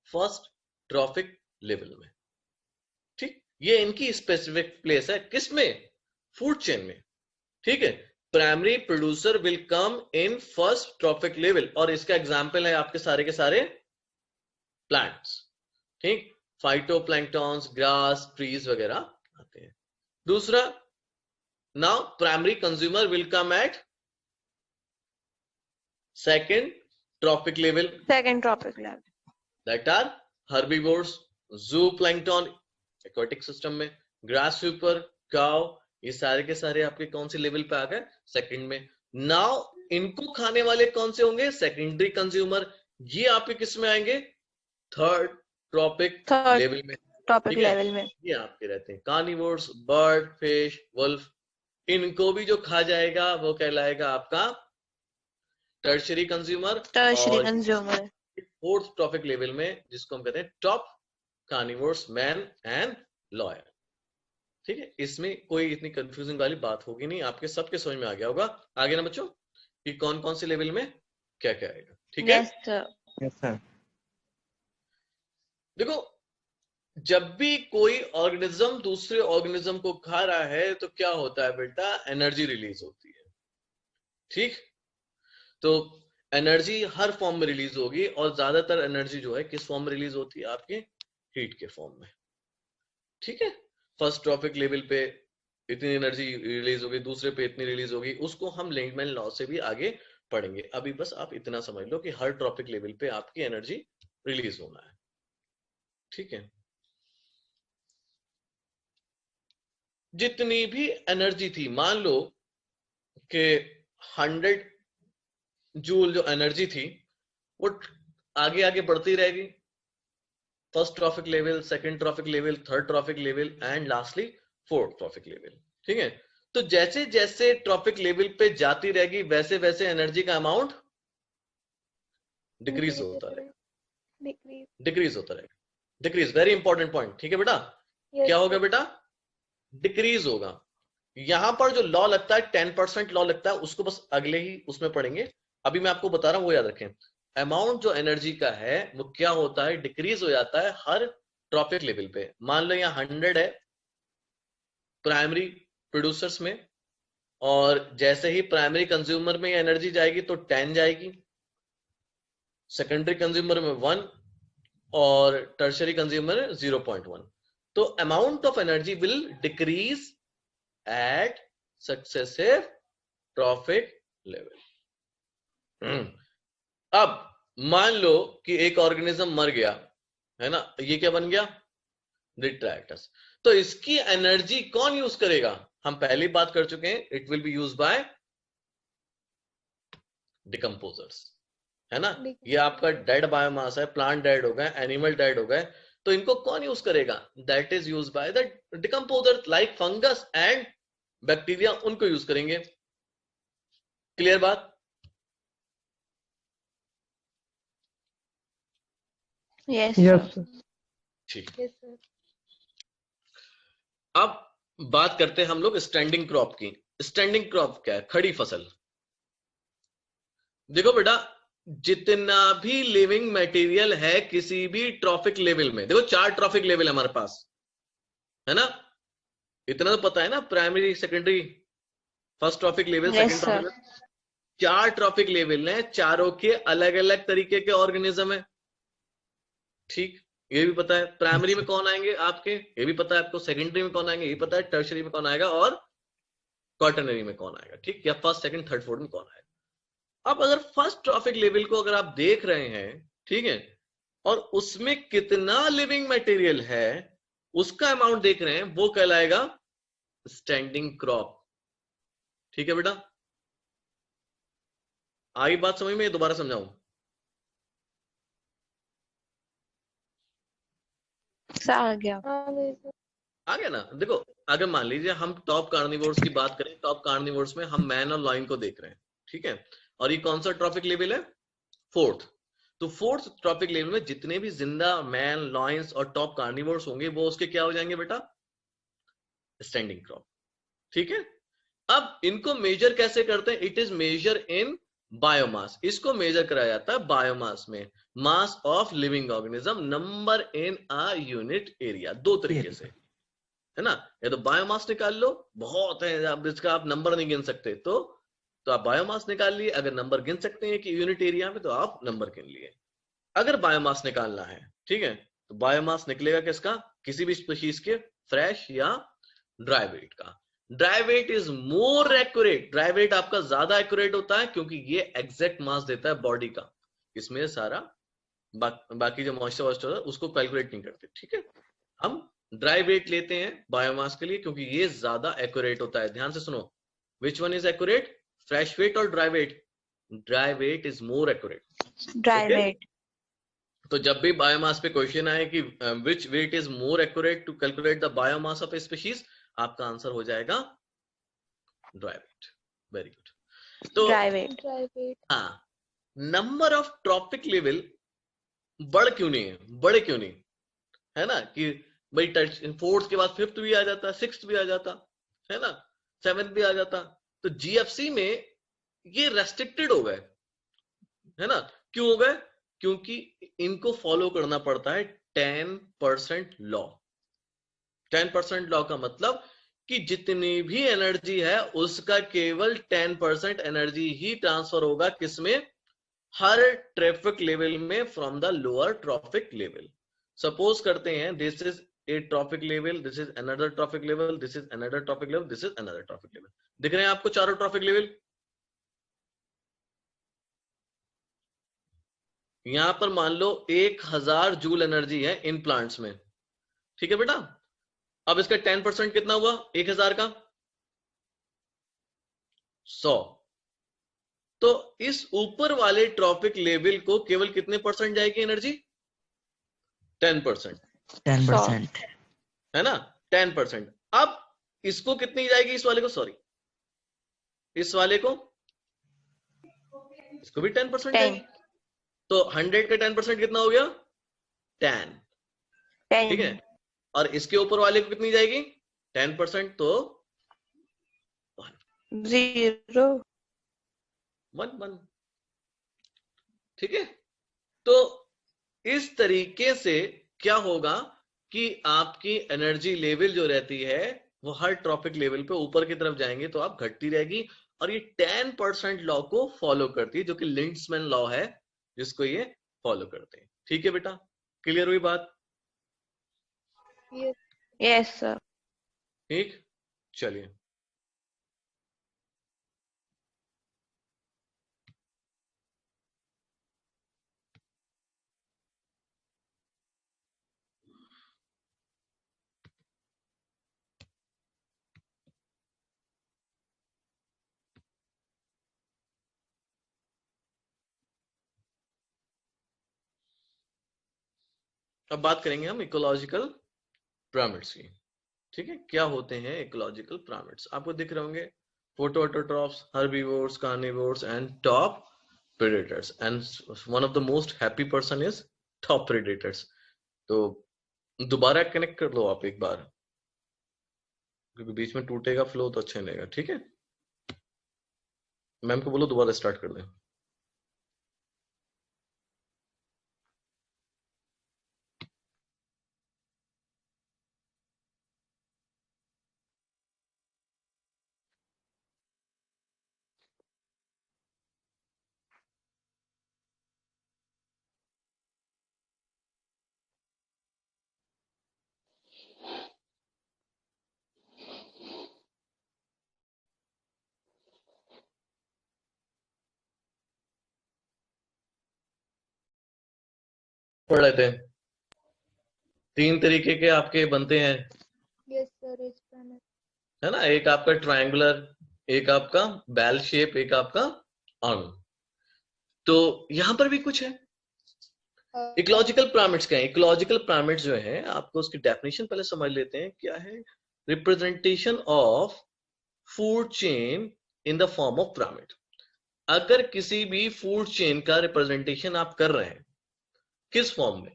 फर्स्ट ट्रॉफिक लेवल में। ठीक, ये इनकी स्पेसिफिक प्लेस है, किसमें, फूड चेन में। ठीक है, primary producer will come in first trophic level, और इसका एग्जांपल है आपके सारे के सारे प्लांट्स। ठीक, फाइटोप्लैंक्टन्स, ग्रास, ट्रीज वगैरह आते हैं। दूसरा, now primary consumer will come at second trophic level, Second tropic level. That are herbivores, zooplankton aquatic system में, ग्रास स्वीपर, काउ, ये सारे के सारे आपके कौन से लेवल पे आ गए, सेकंड में। नाउ इनको खाने वाले कौन से होंगे, सेकेंडरी कंज्यूमर, ये आपके किस में आएंगे, थर्ड ट्रॉपिक Third लेवल में। tropic ठीक है, level में. ये आपके रहते हैं कार्निवोर्स, बर्ड, फिश, वुल्फ। इनको भी जो खा जाएगा वो कहलाएगा आपका टर्शियरी कंज्यूमर। Tertiary और consumer. फोर्थ ट्रॉपिक लेवल में जिसको हम कहते हैं top carnivores, man and lawyer. ठीक है, इसमें कोई इतनी कंफ्यूजिंग वाली बात होगी नहीं, आपके सबके समझ में आ गया होगा। आगे ना बच्चों, कि कौन कौन से लेवल में क्या क्या आएगा। ठीक है, Yes, sir. Yes, sir. देखो जब भी कोई ऑर्गेनिज्म दूसरे ऑर्गेनिज्म को खा रहा है तो क्या होता है बेटा, एनर्जी रिलीज होती है। ठीक, तो एनर्जी हर फॉर्म में रिलीज होगी, और ज्यादातर एनर्जी जो है किस फॉर्म में रिलीज होती है, आपके हीट के फॉर्म में। ठीक है, फर्स्ट ट्रॉपिक लेवल पे इतनी एनर्जी रिलीज होगी, दूसरे पे इतनी रिलीज होगी, उसको हम लिंकमैन लॉ से भी आगे पढ़ेंगे। अभी बस आप इतना समझ लो कि हर ट्रॉपिक लेवल पे आपकी एनर्जी रिलीज होना है। ठीक है, जितनी भी एनर्जी थी, मान लो कि 100 जूल जो एनर्जी थी वो आगे आगे बढ़ती रहेगी, first trophic level, second trophic level, third trophic level and lastly fourth trophic level. ठीक है, तो जैसे जैसे ट्रॉफिक लेवल पे जाती रहेगी वैसे वैसे एनर्जी का अमाउंट डिक्रीज होता रहेगा, डिक्रीज होता रहेगा, डिक्रीज, वेरी इंपॉर्टेंट पॉइंट। ठीक है बेटा, क्या होगा बेटा, डिक्रीज होगा। यहां पर जो लॉ लगता है 10% लॉ लगता है, उसको बस अगले ही उसमें पढ़ेंगे, अभी मैं आपको बता रहा हूं वो याद रखें। अमाउंट जो एनर्जी का है वो क्या होता है, डिक्रीज हो जाता है हर ट्रॉपिक लेवल पे। मान लो यहाँ 100 है प्राइमरी प्रोड्यूसर्स में, और जैसे ही प्राइमरी कंज्यूमर में एनर्जी जाएगी तो 10 जाएगी, सेकेंडरी कंज्यूमर में 1 और टर्शियरी कंज्यूमर 0.1। तो amount of energy will decrease at successive trophic level. अब मान लो कि एक ऑर्गेनिज्म मर गया है ना, ये क्या बन गया, डिट्रैक्टस। तो इसकी एनर्जी कौन यूज करेगा, हम पहले बात कर चुके हैं, it will be use by decomposers, है ना। ये आपका डेड बायोमास है, प्लांट डेड हो गए, एनिमल डेड हो गए, तो इनको कौन यूज करेगा, that is use by the decomposer like fungus and bacteria, उनको यूज करेंगे। क्लियर बात, Yes, Yes, sir. sir. ठीक। अब बात करते हैं हम लोग स्टैंडिंग क्रॉप की। स्टैंडिंग क्रॉप क्या है, खड़ी फसल। देखो बेटा, जितना भी लिविंग मटेरियल है किसी भी ट्रॉफिक लेवल में, देखो 4 ट्रॉफिक लेवल है हमारे पास, है ना, इतना तो पता है ना, primary, secondary, first trophic level, Yes, second trophic level, 4 trophic level है, चारों के अलग अलग तरीके के ऑर्गेनिज्म है। ठीक, ये भी पता है प्राइमरी में कौन आएंगे आपके, ये भी पता है आपको, सेकेंडरी में कौन आएंगे ये पता है, टर्शियरी में कौन आएगा, और क्वाटरनरी में कौन आएगा। ठीक, या फर्स्ट सेकंड थर्ड फोर्थ में कौन आएगा। अब अगर फर्स्ट ट्रॉफिक लेवल को अगर आप देख रहे हैं, ठीक है, और उसमें कितना लिविंग मटेरियल है, उसका अमाउंट देख रहे हैं, वो कहलाएगा स्टैंडिंग क्रॉप। ठीक है बेटा, आई बात समझ में? दोबारा समझाऊं? आ गया। आ गया ना? देखो, अगर मान लीजिए हम टॉप कार्निवोर्स की बात करें, टॉप कार्निवोर्स में हम मैन और लॉइन को देख रहे हैं, ठीक है, और ये कौन सा ट्रॉपिक लेवल है? फोर्थ। तो फोर्थ ट्रॉपिक लेवल में जितने भी जिंदा मैन, लॉयंस और टॉप कार्निवोर्स होंगे वो उसके क्या हो जाएंगे बेटा? Standing crop. ठीक है, अब इनको मेजर कैसे करते हैं? It is measure in biomass. इसको मेजर कराया जाता है बायोमास में, mass of living organism number in a unit area. दो तरीके से है ना, या तो बायोमास निकाल लो, बहुत है, अब इसका आप नंबर नहीं गिन सकते तो आप बायोमास निकाल लिए। अगर नंबर गिन सकते हैं कि यूनिट एरिया में, तो आप नंबर गिन लिए। अगर बायोमास निकालना है, ठीक है, तो बायोमास निकलेगा किसका? किसी भी स्पीशीज के, फ्रेश या ड्राई वेट का। Dry weight is more accurate, dry weight आपका ज्यादा एक्यूरेट होता है क्योंकि ये एग्जैक्ट मास देता है बॉडी का। इसमें सारा बाकी जो मॉइस्चर वॉइस्चर है उसको कैलकुलेट नहीं करते। ठीक है, हम ड्राई वेट लेते हैं बायोमास के लिए क्योंकि ये ज्यादा एक्यूरेट होता है। ध्यान से सुनो, which one is accurate? Fresh weight और dry weight? Dry weight is more accurate. Dry weight. तो जब भी बायोमास पे क्वेश्चन आए कि which weight is more accurate to calculate the biomass of a species, आपका आंसर हो जाएगा ड्राई वेट। Very good. तो ड्राई वेट। हाँ, नंबर ऑफ ट्रॉपिक लेवल बढ़ क्यों नहीं है, बड़े क्यों नहीं है ना, कि भाई फोर्थ के बाद फिफ्थ भी आ जाता, सिक्स्थ भी आ जाता है ना, सेवेंथ भी आ जाता। तो जीएफसी में ये रेस्ट्रिक्टेड हो गए, है ना। क्यों हो गए? क्योंकि इनको फॉलो करना पड़ता है 10% लॉ। 10% लॉ का मतलब कि जितनी भी एनर्जी है उसका केवल 10% एनर्जी ही ट्रांसफर होगा किसमें? हर ट्रैफिक लेवल में, from the lower trophic level. Suppose करते हैं this is a trophic level, this is another trophic level, this is another trophic level, this is another trophic level. दिख रहे हैं आपको चारों ट्रॉफिक लेवल? यहां पर मान लो 1000 जूल एनर्जी है इन प्लांट्स में, ठीक है बेटा। अब इसका 10% कितना हुआ 1000 का? 100। तो इस ऊपर वाले ट्रॉपिक लेवल को केवल कितने परसेंट जाएगी एनर्जी? 10%। 10%. है ना, 10%। अब इसको कितनी जाएगी? इस वाले को, सॉरी, इस वाले को, इसको भी 10% जाएगी। तो 100 का 10% कितना हो गया? 10। ठीक है, और इसके ऊपर वाले को कितनी जाएगी? 10%, तो 0। 1। ठीक है, तो इस तरीके से क्या होगा कि आपकी एनर्जी लेवल जो रहती है वो हर ट्रॉपिक लेवल पे ऊपर की तरफ जाएंगे तो आप घटती रहेगी। और ये 10% लॉ को फॉलो करती है, जो कि लिंड्समैन लॉ है, जिसको ये फॉलो करते हैं। ठीक है बेटा, क्लियर हुई बात? Yes sir. ठीक, चलिए। अब बात करेंगे हम इकोलॉजिकल पिरामिड्स की। ठीक है, क्या होते हैं इकोलॉजिकल पिरामिड्स? आपको दिख रहे होंगे, photoautotrophs, herbivores, carnivores and top predators. And one of the most happy person is top predators. तो दोबारा कनेक्ट कर लो आप एक बार, क्योंकि बीच में टूटेगा फ्लो तो अच्छा नहीं लगेगा। ठीक है, मैम को बोलो दोबारा स्टार्ट कर दें। पढ़ रहे थे, तीन तरीके के आपके बनते हैं, यस सर, इज पिरामिड। है ना, एक आपका ट्रायंगुलर, एक आपका बेल शेप, एक आपका अणु। तो यहां पर भी कुछ है। इकोलॉजिकल पिरामिड्स क्या है? इकोलॉजिकल पिरामिड्स जो है, आपको उसकी डेफिनेशन पहले समझ लेते हैं क्या है। Representation of food chain in the form of pyramid. अगर किसी भी फूड चेन का रिप्रेजेंटेशन आप कर रहे हैं, किस फॉर्म में?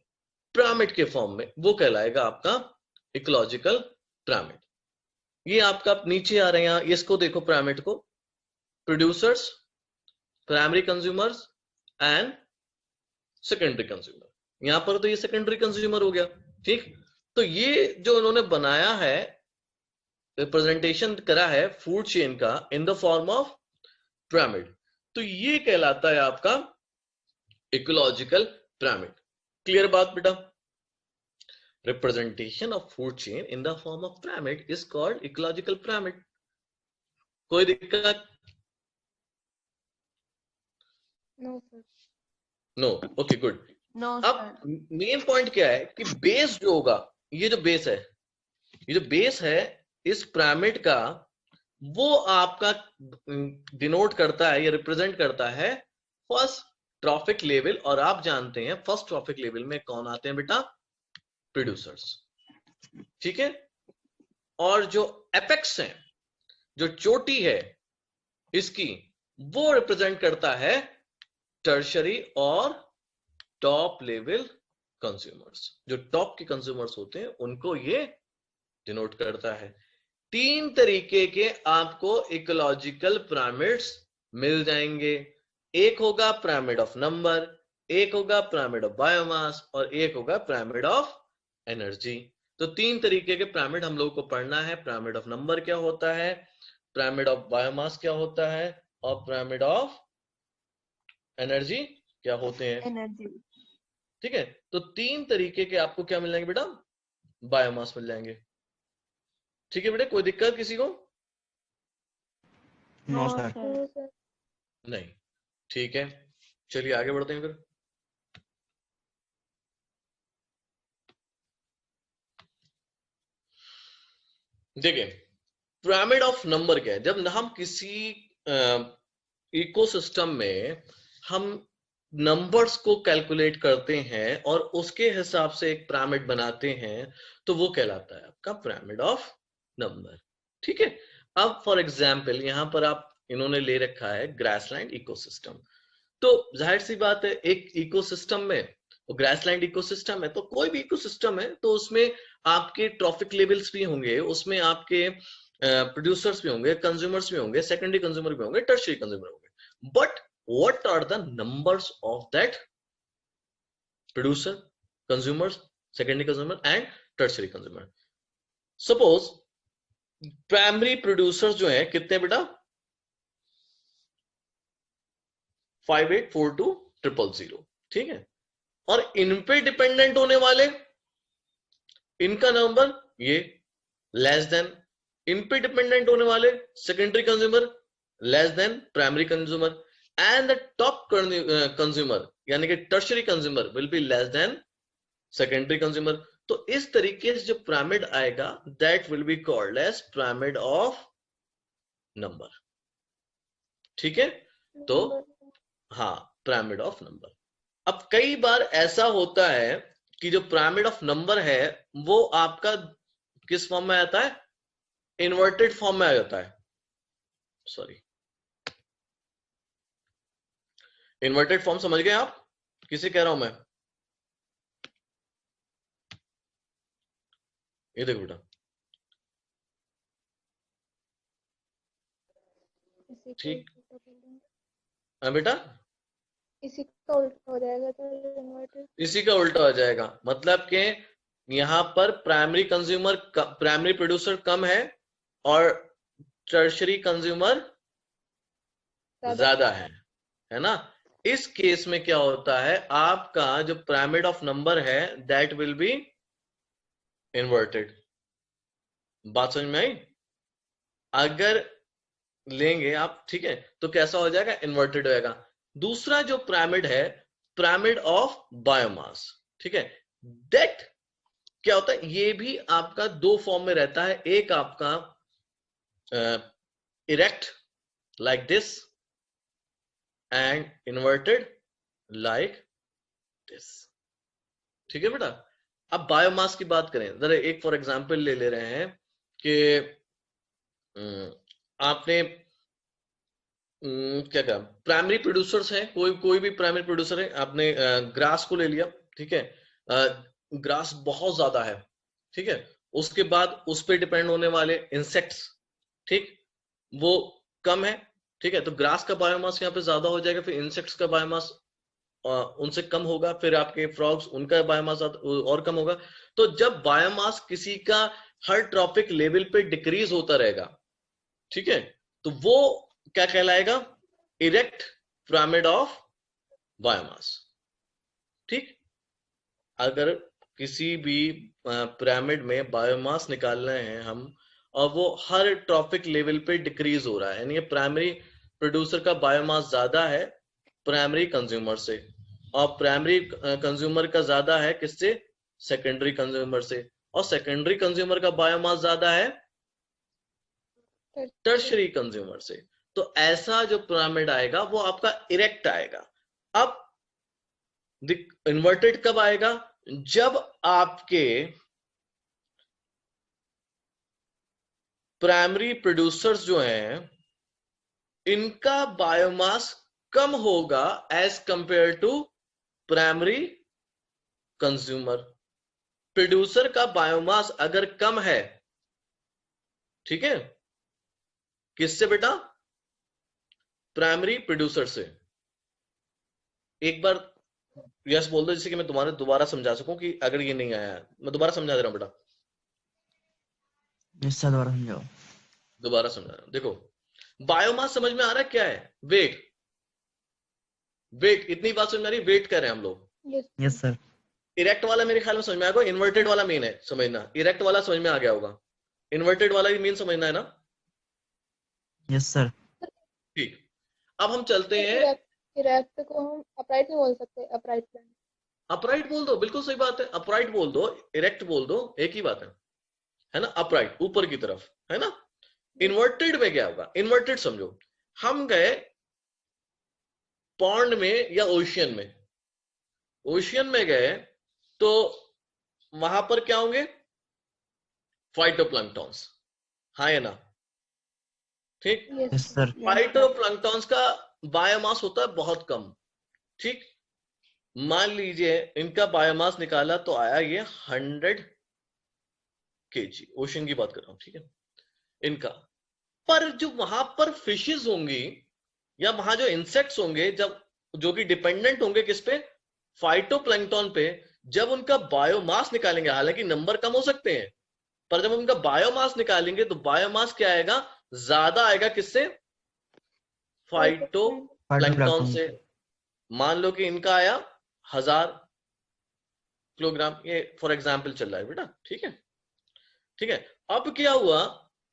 पिरामिड के फॉर्म में, वो कहलाएगा आपका इकोलॉजिकल पिरामिड। ये आपका नीचे आ रहे हैं, इसको देखो पिरामिड को, producers, primary consumers and secondary consumer. यहां पर तो ये सेकेंडरी कंज्यूमर हो गया, ठीक। तो ये जो उन्होंने बनाया है, रिप्रेजेंटेशन करा है फूड चेन का इन द फॉर्म ऑफ पिरामिड, तो ये कहलाता है आपका इकोलॉजिकल पिरामिड। क्लियर बात बेटा? Representation of food chain in the form of pyramid is called ecological pyramid. कोई दिक्कत? No sir. No, okay good. No अब सर। मेन पॉइंट क्या है कि बेस जो होगा, ये जो बेस है, ये जो बेस है इस पिरामिड का, वो आपका डिनोट करता है या रिप्रेजेंट करता है फर्स्ट ट्रॉफिक लेवल। और आप जानते हैं फर्स्ट ट्रॉफिक लेवल में कौन आते हैं बेटा? प्रोड्यूसर्स, ठीक है। और जो एपेक्स है, जो चोटी है इसकी, वो रिप्रेजेंट करता है टर्शरी और टॉप लेवल कंज्यूमर्स। जो टॉप के कंज्यूमर्स होते हैं उनको ये डिनोट करता है। तीन तरीके के आपको इकोलॉजिकल पिरामिड्स मिल जाएंगे। एक होगा पिरामिड ऑफ नंबर, एक होगा पिरामिड ऑफ बायोमास, और एक होगा पिरामिड ऑफ एनर्जी। तो तीन तरीके के पिरामिड हम लोगों को पढ़ना है। पिरामिड ऑफ नंबर क्या होता है, पिरामिड ऑफ बायोमास क्या होता है, और पिरामिड ऑफ एनर्जी क्या होते हैं, एनर्जी। ठीक है। तो तीन तरीके के आपको क्या मिल जाएंगे बेटा? बायोमास मिल जाएंगे, ठीक है बेटा। कोई दिक्कत किसी को? No sir. नहीं, ठीक है। चलिए आगे बढ़ते हैं फिर। देखिए पिरामिड ऑफ नंबर क्या है। जब हम किसी इकोसिस्टम में हम नंबर्स को कैलकुलेट करते हैं और उसके हिसाब से एक पिरामिड बनाते हैं, तो वो कहलाता है आपका पिरामिड ऑफ नंबर, ठीक है। अब फॉर एग्जांपल यहां पर आप इन्होंने ले रखा है ग्रासलैंड इकोसिस्टम। तो जाहिर सी बात है, एक इकोसिस्टम में, ग्रासलैंड इकोसिस्टम है तो कोई भी इकोसिस्टम है तो उसमें आपके ट्रॉफिक लेवल्स भी होंगे, उसमें आपके प्रोड्यूसर्स भी होंगे, कंज्यूमर्स भी होंगे, सेकेंडरी कंज्यूमर भी होंगे, टर्शियरी कंज्यूमर होंगे। But what are the numbers of that producer, consumers, secondary consumer and tertiary consumer? Suppose primary producers जो है कितने बेटा? 584200, ठीक है। और इन पे डिपेंडेंट होने वाले, इनका नंबर ये लेस देन, इन पे डिपेंडेंट होने वाले secondary consumer less than primary consumer, and the top consumer यानी कि tertiary consumer will be less than secondary consumer। तो इस तरीके से जो पिरामिड आएगा that will be called as pyramid of number, ठीक है। तो हाँ, पिरामिड ऑफ नंबर। अब कई बार ऐसा होता है कि जो पिरामिड ऑफ नंबर है वो आपका किस फॉर्म में आता है? इन्वर्टेड फॉर्म में आ जाता है। सॉरी, इन्वर्टेड फॉर्म समझ गए आप? किसे कह रहा हूं मैं? ये देखो बेटा, ठीक है बेटा, इसी का उल्टा हो जाएगा तो इन्वर्टेड। इसी का उल्टा हो जाएगा। मतलब कि यहां पर प्राइमरी कंज्यूमर, प्राइमरी प्रोड्यूसर कम है और टर्शियरी कंज्यूमर ज्यादा है ना। इस केस में क्या होता है, आपका जो पिरामिड ऑफ नंबर है दैट विल बी इन्वर्टेड। बात समझ में आई? अगर लेंगे आप, ठीक है, तो कैसा हो जाएगा? इन्वर्टेड होएगा। दूसरा जो पिरामिड है, पिरामिड ऑफ बायोमास, ठीक है, दैट क्या होता है, ये भी आपका दो फॉर्म में रहता है, एक आपका erect like this and inverted like this. ठीक है बेटा। अब बायोमास की बात करें जरा, एक फॉर एग्जांपल ले रहे हैं कि आपने क्या कहा, प्राइमरी प्रोड्यूसर्स हैं, कोई भी प्राइमरी प्रोड्यूसर है, आपने ग्रास को ले लिया, ठीक है, ग्रास बहुत ज्यादा है, ठीक है, उसके बाद उस पर डिपेंड होने वाले इंसेक्ट्स, ठीक, वो कम है, ठीक है, तो ग्रास का बायोमास यहाँ पे ज्यादा हो जाएगा, फिर इंसेक्ट्स का बायोमास उनसे कम होगा, फिर आपके फ्रॉग्स उनका बायोमास और कम होगा। तो जब बायोमास किसी का हर ट्रॉपिक लेवल पे डिक्रीज होता रहेगा, ठीक है, तो वो क्या कहलाएगा, इरेक्ट पिरामिड ऑफ बायोमास। ठीक, अगर किसी भी पिरामिड में बायोमास निकाल रहे हैं हम और वो हर ट्रॉपिक लेवल पे डिक्रीज हो रहा है, यानी प्राइमरी प्रोड्यूसर का बायोमास ज्यादा है प्राइमरी कंज्यूमर से, और प्राइमरी कंज्यूमर का ज्यादा है किससे, सेकेंडरी कंज्यूमर से, और सेकेंडरी कंज्यूमर का बायोमास ज्यादा है टर्शरी कंज्यूमर से। तो ऐसा जो पिरामिड आएगा वो आपका इरेक्ट आएगा। अब इन्वर्टेड कब आएगा, जब आपके प्राइमरी प्रोड्यूसर्स जो हैं इनका बायोमास कम होगा as compare to primary consumer. Producer का बायोमास अगर कम है, ठीक है, किससे बेटा, प्राइमरी प्रोड्यूसर से। एक बार यस बोल दो जिससे कि मैं तुम्हारे दोबारा समझा सकूं, कि अगर ये नहीं आया, मैं दोबारा समझा दे रहा हूं बेटा, यस सर दोबारा समझाओ। दोबारा समझा रहा हूं। देखो, बायोमास समझ में आ रहा है क्या है, वेट, वेट, इतनी बात समझ में आ रही है, वेट कर रहे हैं हम लोग। Yes sir. इरेक्ट वाला मेरे ख्याल में समझ में आएगा, इन्वर्टेड वाला मेन है समझना, इरेक्ट वाला समझ में आ गया होगा, इन्वर्टेड वाला भी मेन समझना है ना। Yes sir. ठीक, अब हम चलते हैं, इरेक्ट को हम अपराइट नहीं बोल सकते, अपराइट प्लान। अपराइट बोल दो, बिल्कुल सही बात है, अपराइट बोल दो, इरेक्ट बोल दो, एक ही बात है ना, अपराइट ऊपर की तरफ, है ना। इन्वर्टेड में क्या होगा, इन्वर्टेड समझो, हम गए पॉन्ड में या ओशियन में, ओशियन में गए तो वहां पर क्या होंगे, फाइटोप्लैंक्टन्स, हाँ या ना, ठीक, यस सर। फाइटोप्लैंक्टन्स का बायोमास होता है बहुत कम, ठीक, मान लीजिए इनका बायोमास निकाला तो आया ये 100 kg, ओशन की बात कर रहा हूं, ठीक है, इनका, पर जो वहां पर फिशेस होंगी या वहां जो इंसेक्ट्स होंगे, जब जो कि डिपेंडेंट होंगे किस पे, फाइटोप्लैंक्टन पे, जब उनका बायोमास निकालेंगे, हालांकि नंबर कम हो सकते हैं, पर जब उनका बायोमास निकालेंगे तो बायोमास क्या आएगा, ज्यादा आएगा, किससे, फाइटोप्लैंक्टन से। मान लो कि इनका आया 1000 किलोग्राम, ये फॉर एग्जाम्पल चल रहा है बेटा, ठीक है, ठीक है। अब क्या हुआ,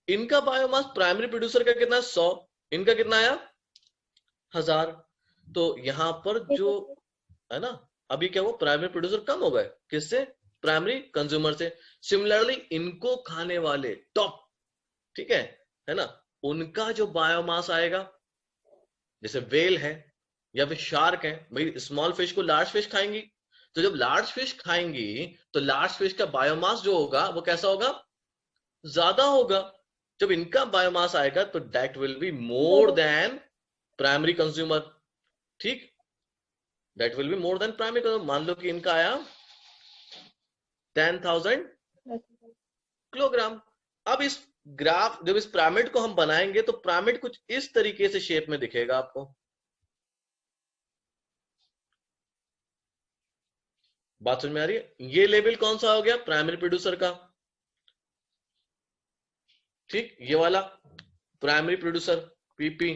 इनका बायोमास प्राइमरी प्रोड्यूसर का कितना, 100, इनका कितना आया 1000, तो यहां पर जो है ना, अभी क्या हुआ, प्राइमरी प्रोड्यूसर कम हो गए, किससे, प्राइमरी कंज्यूमर से। सिमिलरली इनको खाने वाले टॉप, ठीक है ना, उनका जो बायोमास आएगा, जैसे वेल है या फिर शार्क है, भाई स्मॉल फिश को लार्ज फिश खाएंगी, तो जब लार्ज फिश खाएंगी तो लार्ज फिश का बायोमास जो होगा वो कैसा होगा, ज्यादा होगा। जब इनका बायोमास आएगा तो that will be more than primary consumer, ठीक, that will be more than primary consumer. मान लो कि इनका आया 10,000 किलोग्राम। अब इस ग्राफ, जब इस पिरामिड को हम बनाएंगे तो पिरामिड कुछ इस तरीके से शेप में दिखेगा आपको, बात समझ में आ रही है। ये लेवल कौन सा हो गया, प्राइमरी प्रोड्यूसर का, ठीक, ये वाला प्राइमरी प्रोड्यूसर पीपी,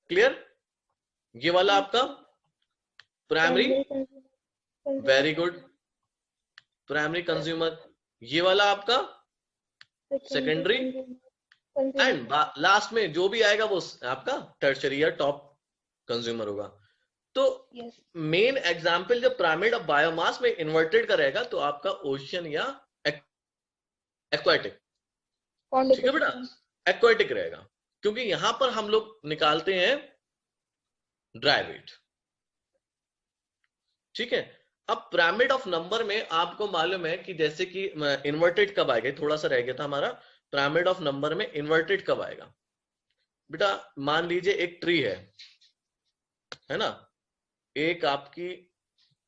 क्लियर, ये वाला आपका primary, very good, primary consumer, ये वाला आपका सेकेंडरी, एंड लास्ट में जो भी आएगा वो आपका टर्शरी या टॉप कंज्यूमर होगा। तो Yes. मेन एग्जाम्पल जब पिरामिड ऑफ बायोमास में इन्वर्टेड का रहेगा तो आपका ओशियन या एक्वाटिक, Pond ठीक है बेटा, ecosystem. एक्वाटिक रहेगा, क्योंकि यहां पर हम लोग निकालते हैं ड्राई वेट, ठीक है। अब पिरामिड ऑफ नंबर में आपको मालूम है कि जैसे कि इन्वर्टेड कब आएगा, थोड़ा सा रह गया था हमारा, पिरामिड ऑफ नंबर में इन्वर्टेड कब आएगा बेटा। मान लीजिए एक ट्री है ना, एक आपकी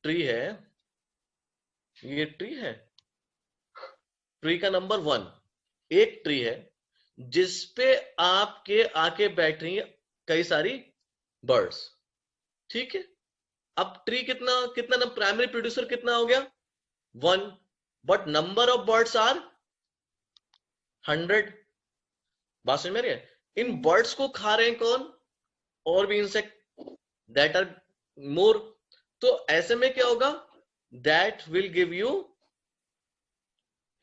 ट्री है, ये ट्री है, ट्री का नंबर 1, एक ट्री है जिसपे आपके आके बैठ रही है कई सारी बर्ड्स, ठीक है। अब ट्री कितना कितना प्राइमरी प्रोड्यूसर कितना हो गया 1, but number of birds are 100। बात समझ में आ रही है? इन बर्ड्स को खा रहे हैं कौन, और भी इंसेक्ट दैट आर मोर। तो ऐसे में क्या होगा, that will give you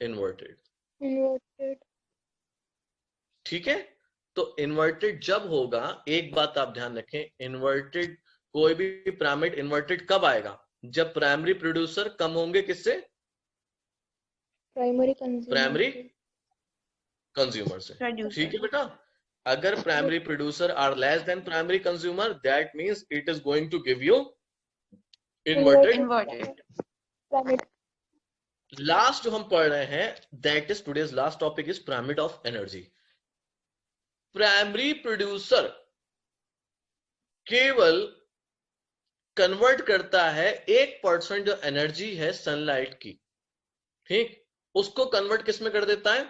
inverted, Inverted. ठीक है। तो इन्वर्टेड जब होगा, एक बात आप ध्यान रखें, इन्वर्टेड कोई भी पिरामिड इन्वर्टेड कब आएगा, जब प्राइमरी प्रोड्यूसर कम होंगे किससे, Primary consumer. प्राइमरी कंज्यूमर से, ठीक है बेटा। अगर primary producer are less than primary consumer, that means it is going to give you inverted. Pyramid. Last जो हम पढ़ रहे हैं, that is today's last topic is pyramid of energy. Primary producer केवल कन्वर्ट करता है 1% जो एनर्जी है सनलाइट की, ठीक, उसको कन्वर्ट किस में कर देता है,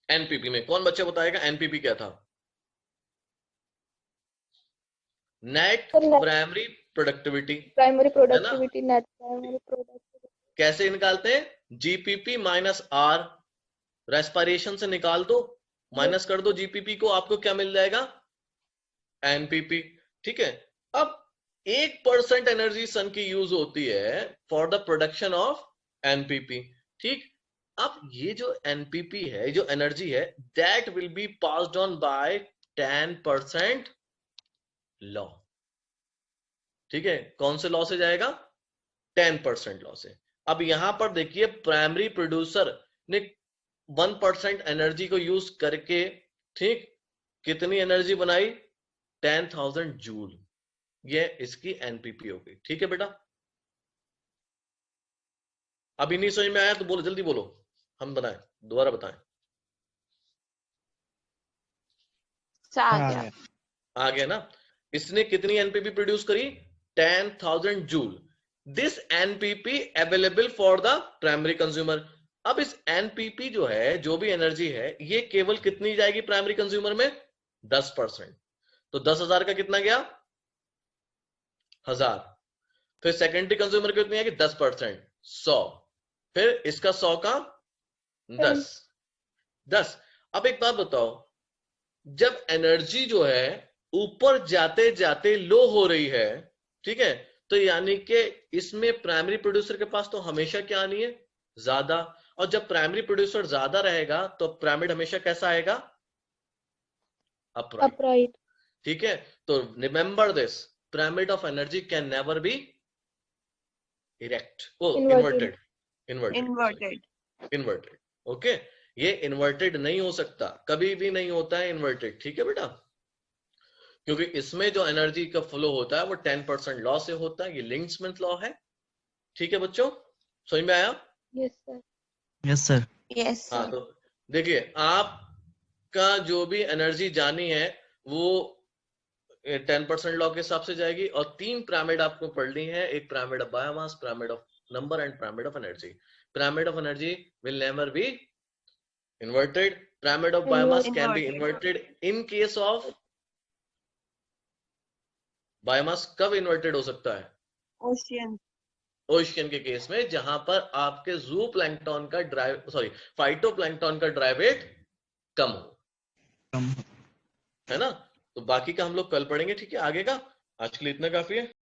एनपीपी में। कौन बच्चा बताएगा एनपीपी क्या था, net primary productivity, Primary productivity. Net primary productivity. कैसे निकालते हैं, जीपीपी माइनस आर, रेस्पिरेशन से निकाल दो, माइनस कर दो जीपीपी को, आपको क्या मिल जाएगा, एनपीपी, ठीक है। अब 1% एनर्जी सन की यूज होती है for the production of NPP, ठीक। अब ये जो एनपीपी है, जो एनर्जी है, that will be passed on by 10% law, ठीक है। कौन से लॉ से जाएगा, 10% लॉ से। अब यहां पर देखिए, प्राइमरी प्रोड्यूसर ने 1% एनर्जी को यूज करके, ठीक, कितनी एनर्जी बनाई, 10,000 जूल, ये इसकी एनपीपी हो गई, ठीक है बेटा। अभी नहीं समझ में आया तो बोलो, जल्दी बोलो, हम बनाएं, दोबारा बताएं। आ गया ना। इसने कितनी एनपीपी प्रोड्यूस करी, 10,000 joule. This NPP available for the primary consumer. अब इस एनपीपी जो है, जो भी एनर्जी है, ये केवल कितनी जाएगी प्राइमरी कंज्यूमर में, 10%। तो 10,000 का कितना गया, 1000। फिर सेकेंडरी कंज्यूमर कितनी आएगी, 10%, 100। फिर इसका 100 का 10। अब एक बात बताओ, जब एनर्जी जो है ऊपर जाते जाते लो हो रही है, ठीक है, तो यानी कि इसमें प्राइमरी प्रोड्यूसर के पास तो हमेशा क्या आनी है, ज्यादा। और जब प्राइमरी प्रोड्यूसर ज्यादा रहेगा तो पिरामिड हमेशा कैसा आएगा, अपराइट, ठीक है। तो remember this, pyramid of energy can never be erect, inverted, okay. ये इन्वर्टेड नहीं हो सकता, कभी भी नहीं होता है इन्वर्टेड, ठीक है बेटा, क्योंकि इसमें जो एनर्जी का फ्लो होता है वो 10% लॉ से होता है, ये लिंक्समैन लॉ है, ठीक है बच्चों, समझ में आया? Yes sir. Yes sir. Yes sir. हाँ, तो देखिए, आपका जो भी एनर्जी जानी है वो 10% लॉ के हिसाब से जाएगी, और 3 पिरामिड आपको पढ़नी है, एक pyramid of biomass, pyramid of number and pyramid of energy. Pyramid of energy will never be inverted, pyramid of biomass can be inverted in case of biomass। कब inverted हो सकता है, ओशियन के केस में, जहां पर आपके जू प्लैंक्टन का फाइटोप्लैंक्टन का ड्राई वेट कम हो, है ना। तो बाकी का हम लोग कल पढ़ेंगे, ठीक है। आगे का आज के लिए इतना काफी है।